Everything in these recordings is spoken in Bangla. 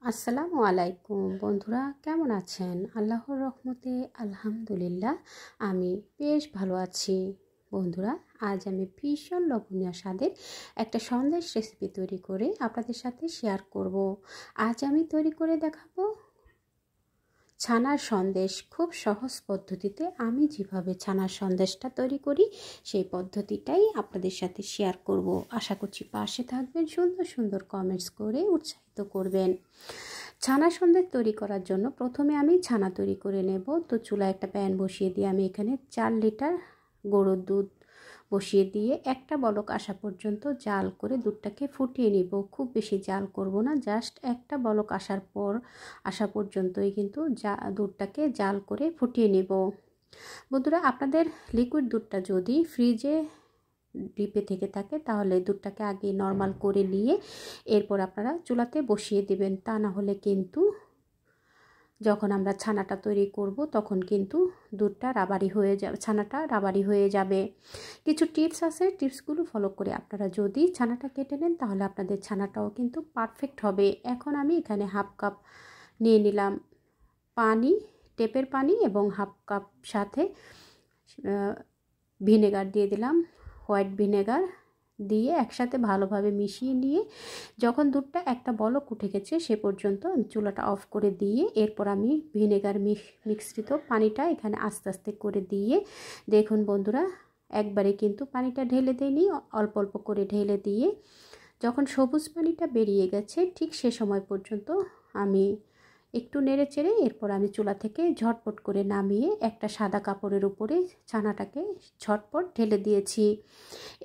আসসালামু আলাইকুম বন্ধুরা, কেমন আছেন? আল্লাহর রহমতে আলহামদুলিল্লাহ আমি বেশ ভালো আছি। বন্ধুরা, আজ আমি ভীষণ লোভনীয় স্বাদের একটা সন্দেশ রেসিপি তৈরি করে আপনাদের সাথে শেয়ার করব। আজ আমি তৈরি করে দেখাবো ছানার সন্দেশ। খুব সহজ পদ্ধতিতে আমি যেভাবে ছানার সন্দেশটা তৈরি করি সেই পদ্ধতিটাই আপনাদের সাথে শেয়ার করব। আশা করছি পাশে থাকবেন, সুন্দর সুন্দর কমেন্টস করে উৎসাহিত করবেন। ছানা সন্দেশ তৈরি করার জন্য প্রথমে আমি ছানা তৈরি করে নেব। তো চুলায় একটা প্যান বসিয়ে দিয়ে আমি এখানে 4 লিটার গরুর দুধ বসিয়ে দিয়ে একটা বলক আসা পর্যন্ত জাল করে দুধটাকে ফুটিয়ে নিব। খুব বেশি জাল করব না, জাস্ট একটা বলক আসা পর্যন্তই কিন্তু দুধটাকে জাল করে ফুটিয়ে নিব। বন্ধুরা, আপনাদের লিকুইড দুধটা যদি ফ্রিজে ডিপে থেকে থাকে তাহলে দুধটাকে আগে নর্মাল করে নিয়ে এরপর আপনারা চুলাতে বসিয়ে দিবেন। তা না হলে কিন্তু যখন আমরা ছানাটা তৈরি করব তখন কিন্তু দুধটা রাবারি হয়ে যাবে, ছানাটা রাবারি হয়ে যাবে। কিছু টিপস আছে, টিপসগুলো ফলো করে আপনারা যদি ছানাটা কেটে নেন তাহলে আপনাদের ছানাটাও কিন্তু পারফেক্ট হবে। এখন আমি এখানে হাফ কাপ নিয়ে নিলাম পানি, টেপের পানি, এবং হাফ কাপ সাথে ভিনেগার দিয়ে দিলাম, হোয়াইট ভিনেগার দিয়ে একসাথে ভালোভাবে মিশিয়ে নিয়ে যখন দুধটা একটা বলক উঠে গেছে সে পর্যন্ত আমি চুলাটা অফ করে দিয়ে এরপর আমি ভিনেগার মিশ্রিত পানিটা এখানে আস্তে আস্তে করে দিয়ে, দেখুন বন্ধুরা, একবারে কিন্তু পানিটা ঢেলে দিইনি, অল্প অল্প করে ঢেলে দিয়ে যখন সবুজ পানিটা বেরিয়ে গেছে ঠিক সে সময় পর্যন্ত আমি একটু নেড়ে চেড়ে এরপর আমি চুলা থেকে ঝটপট করে নামিয়ে একটা সাদা কাপড়ের উপরে ছানাটাকে ঝটপট ঢেলে দিয়েছি।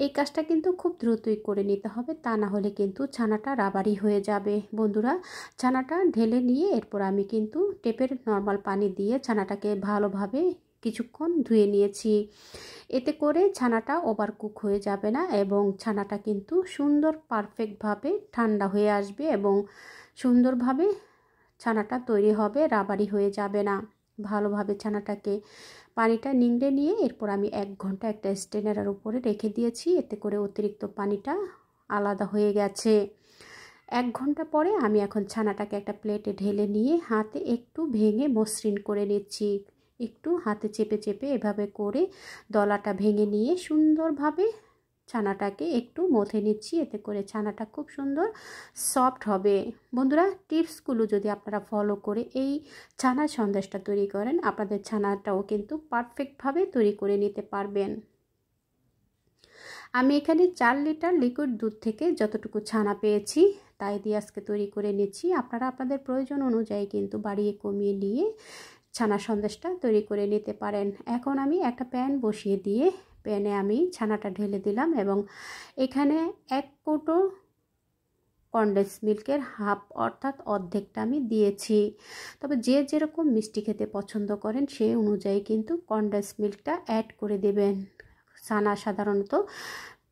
এই কাজটা কিন্তু খুব দ্রুতই করে নিতে হবে, তা না হলে কিন্তু ছানাটা রাবারি হয়ে যাবে। বন্ধুরা, ছানাটা ঢেলে নিয়ে এরপর আমি কিন্তু টেপের নর্মাল পানি দিয়ে ছানাটাকে ভালোভাবে কিছুক্ষণ ধুয়ে নিয়েছি। এতে করে ছানাটা ওভারকুক হয়ে যাবে না এবং ছানাটা কিন্তু সুন্দর পারফেক্টভাবে ঠান্ডা হয়ে আসবে এবং সুন্দরভাবে ছানাটা তৈরি হবে, রাবারি হয়ে যাবে না। ভালোভাবে ছানাটাকে পানিটা নিংড়ে নিয়ে এরপর আমি 1 ঘন্টা একটা স্ট্রেনারের উপরে রেখে দিয়েছি। এতে করে অতিরিক্ত পানিটা আলাদা হয়ে গেছে। 1 ঘন্টা পরে আমি এখন ছানাটাকে একটা প্লেটে ঢেলে নিয়ে হাতে একটু ভেঙে মসৃণ করে নিচ্ছি। একটু হাতে চেপে চেপে এভাবে করে দলাটা ভেঙে নিয়ে সুন্দরভাবে ছানাটাকে একটু মথে নিচ্ছি। এতে করে ছানাটা খুব সুন্দর সফট হবে। বন্ধুরা, টিপসগুলো যদি আপনারা ফলো করে এই ছানার সন্দেশটা তৈরি করেন আপনাদের ছানাটাও কিন্তু পারফেক্টভাবে তৈরি করে নিতে পারবেন। আমি এখানে 4 লিটার লিকুইড দুধ থেকে যতটুকু ছানা পেয়েছি তাই দিয়ে আজকে তৈরি করে নিচ্ছি। আপনারা আপনাদের প্রয়োজন অনুযায়ী কিন্তু বাড়িয়ে কমিয়ে নিয়ে ছানা সন্দেশটা তৈরি করে নিতে পারেন। এখন আমি একটা প্যান বসিয়ে দিয়ে প্যানে আমি ছানাটা ঢেলে দিলাম এবং এখানে 1 কৌটো কনডেন্স মিল্কের হাফ অর্থাৎ অর্ধেকটা আমি দিয়েছি। তবে যে যেরকম মিষ্টি খেতে পছন্দ করেন সেই অনুযায়ী কিন্তু কনডেন্স মিল্কটা অ্যাড করে দেবেন। ছানা সাধারণত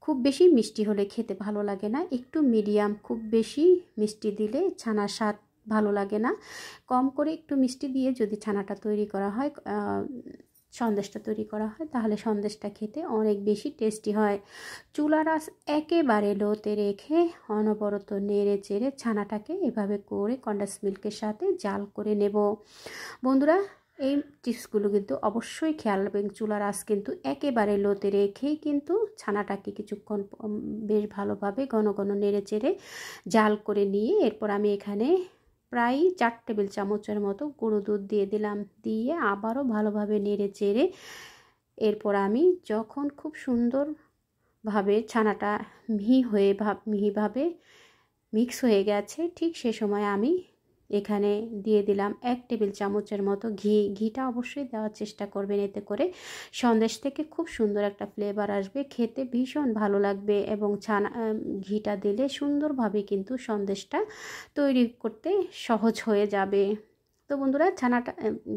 খুব বেশি মিষ্টি হলে খেতে ভালো লাগে না, একটু মিডিয়াম, খুব বেশি মিষ্টি দিলে ছানার স্বাদ ভালো লাগে না। কম করে একটু মিষ্টি দিয়ে যদি ছানাটা তৈরি করা হয়, সন্দেশটা তৈরি করা হয় তাহলে সন্দেশটা খেতে অনেক বেশি টেস্টি হয়। চুলার আঁচ একেবারে লোতে রেখে অনবরত নেড়ে চেড়ে ছানাটাকে এভাবে করে কনডেন্স মিল্কের সাথে জাল করে নেব। বন্ধুরা, এই টিপসগুলো কিন্তু অবশ্যই খেয়াল রাখবেন। চুলার আঁচ কিন্তু একেবারে লোতে রেখেই কিন্তু ছানাটাকে কিছুক্ষণ বেশ ভালোভাবে ঘন ঘন নেড়ে চেড়ে জাল করে নিয়ে এরপর আমি এখানে প্রায় 4 টেবিল চামচের মতো গুঁড়ো দুধ দিয়ে দিলাম। দিয়ে আবারও ভালোভাবে নেড়ে চেড়ে এরপর আমি যখন খুব সুন্দরভাবে ছানাটা মিহিভাবে মিক্স হয়ে গেছে ঠিক সে সময় আমি এখানে দিয়ে দিলাম 1 টেবিল চামচের মতো ঘিটা অবশ্যই দেওয়ার চেষ্টা করবেন। এতে করে সন্দেশ থেকে খুব সুন্দর একটা ফ্লেভার আসবে, খেতে ভীষণ ভালো লাগবে এবং ঘিটা দিলে সুন্দরভাবে কিন্তু সন্দেশটা তৈরি করতে সহজ হয়ে যাবে। তো বন্ধুরা,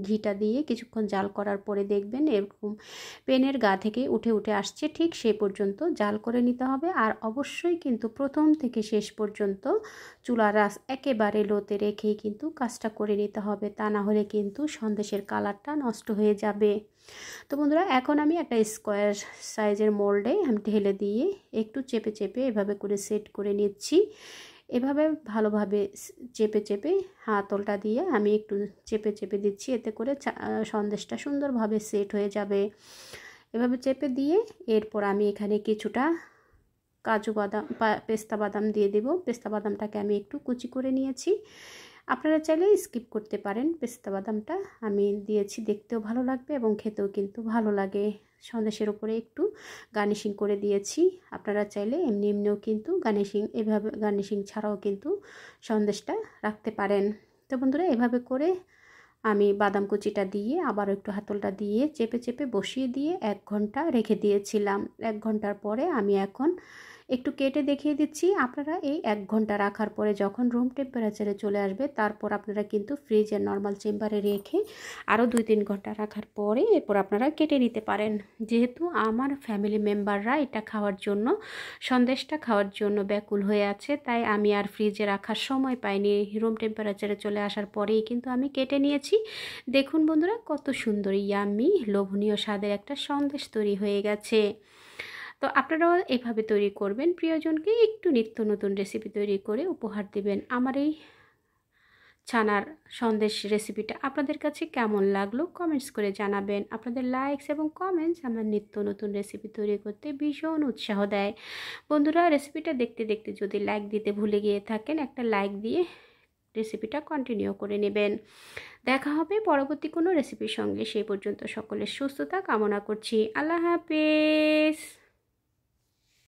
ঘিটা দিয়ে কিছুক্ষণ জাল করার পরে দেখবেন এরকম পেনের গা থেকে উঠে আসছে, ঠিক সেই পর্যন্ত জাল করে নিতে হবে। আর অবশ্যই কিন্তু প্রথম থেকে শেষ পর্যন্ত চুলার আঁচ একেবারে লোতে রেখেই কিন্তু কাজটা করে নিতে হবে, তা না হলে কিন্তু সন্দেশের কালারটা নষ্ট হয়ে যাবে। তো বন্ধুরা, এখন আমি একটা স্কোয়ার সাইজের মোল্ডে আমি ঢেলে দিয়ে একটু চেপে চেপে এভাবে করে সেট করে নিচ্ছি। এভাবে ভালোভাবে চেপে চেপে হাতলটা দিয়ে আমি একটু চেপে চেপে দিচ্ছি, এতে করে সন্দেশটা সুন্দরভাবে সেট হয়ে যাবে। এভাবে চেপে দিয়ে এরপর আমি এখানে কিছুটা কাজু বাদাম পেস্তা বাদাম দিয়ে দেব। পেস্তা বাদামটাকে আমি একটু কুচি করে নিয়েছি, আপনারা চাইলে স্কিপ করতে পারেন। পেস্তা বাদামটা আমি দিয়েছি, দেখতেও ভালো লাগবে এবং খেতেও কিন্তু ভালো লাগে। সন্দেশের উপরে একটু গার্নিশিং করে দিয়েছি, আপনারা চাইলে এমনি এমনিও কিন্তু এভাবে গার্নিশিং ছাড়াও কিন্তু সন্দেশটা রাখতে পারেন। তো বন্ধুরা, এভাবে করে আমি বাদাম কুচিটা দিয়ে আবারও একটু হাতলটা দিয়ে চেপে চেপে বসিয়ে দিয়ে 1 ঘন্টা রেখে দিয়েছিলাম। 1 ঘন্টার পরে আমি এখন একটু কেটে দেখিয়ে দিচ্ছি। আপনারা এই 1 ঘন্টা রাখার পরে যখন রুম টেম্পারেচারে চলে আসবে, তারপর আপনারা কিন্তু ফ্রিজের নর্মাল চেম্বারে রেখে আরও 2-3 ঘন্টা রাখার পরে এরপর আপনারা কেটে নিতে পারেন। যেহেতু আমার ফ্যামিলি মেম্বাররা এটা খাওয়ার জন্য, সন্দেশটা খাওয়ার জন্য ব্যাকুল হয়ে আছে, তাই আমি আর ফ্রিজে রাখার সময় পাইনি। রুম টেম্পারেচারে চলে আসার পরেই কিন্তু আমি কেটে নিয়েছি। দেখুন বন্ধুরা, কত সুন্দর ইয়াম্মি লোভনীয় স্বাদের একটা সন্দেশ তৈরি হয়ে গেছে। তো আপনারাও এভাবে তৈরি করবেন, প্রিয়জনকে একটু নিত্য নতুন রেসিপি তৈরি করে উপহার দিবেন। আমার এই ছানার সন্দেশ রেসিপিটা আপনাদের কাছে কেমন লাগলো কমেন্টস করে জানাবেন। আপনাদের লাইকস এবং কমেন্টস আমার নিত্য নতুন রেসিপি তৈরি করতে ভীষণ উৎসাহ দেয়। বন্ধুরা, রেসিপিটা দেখতে দেখতে যদি লাইক দিতে ভুলে গিয়ে থাকেন, একটা লাইক দিয়ে রেসিপিটা কন্টিনিউ করে নেবেন। দেখা হবে পরবর্তী কোনো রেসিপির সঙ্গে। সেই পর্যন্ত সকলের সুস্থতা কামনা করছি। আল্লাহ হাফেজ।